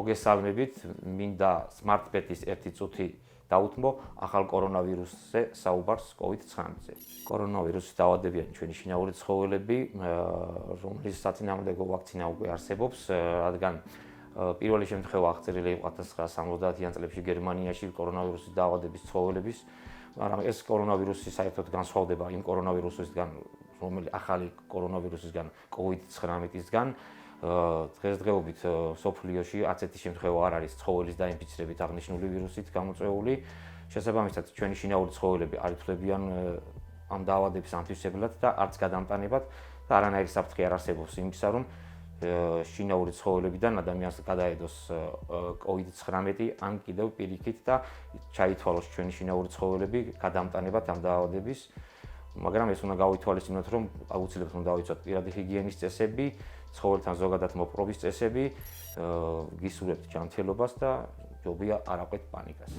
მოგესალმებით, მინდა SmartPet-ის ერთი წუთი დაუთმო ახალ კორონავირუსზე საუბარს COVID-19-ზე. კორონავირუსის დაავადებიანი ჩვენი შინაური ცხოველები, რომლის საწინააღმდეგო ვაქცინა უკვე არსებობს, რადგან პირველი შემთხვევა აღწერილი იყო 1970-იან წლებში გერმანიაში კორონავირუსის დაავადების ცხოველების, მაგრამ ეს კორონავირუსი საერთოდ განსხვავდება იმ კორონავირუსისგან, რომელიც ახალი კორონავირუსისგან, COVID-19-ისგან. დღესდღეობით სოფლიოში ასეთი შემთხვევა არ არის ცხოველის დაინფიცირებით აღნიშნული ვირუსით გამოწვეული. შესაბამისად, ჩვენი შინაური ცხოველები არ ითვლებიან ამ დაავადების ანთვისებლად და არც გადამტანებად და არანაირი საფრთხე არ არსებობს იმისა, რომ შინაური ცხოველებიდან ადამიანს გადაედოს COVID-19 ან კიდევ პირიქით და ჩაითვალოს ჩვენი შინაური ცხოველები გადამტანებად ამ დაავადების. მაგრამ ეს უნდა გავითვალისწინოთ, რომ აუცილებლად უნდა დავიცვათ პირადი ჰიგიენის წესები, ცხოველთან ზოგადად მოპყრობის წესები, გისურვებთ ჯანმრთელობას და ჯობია არ აყვეთ პანიკას.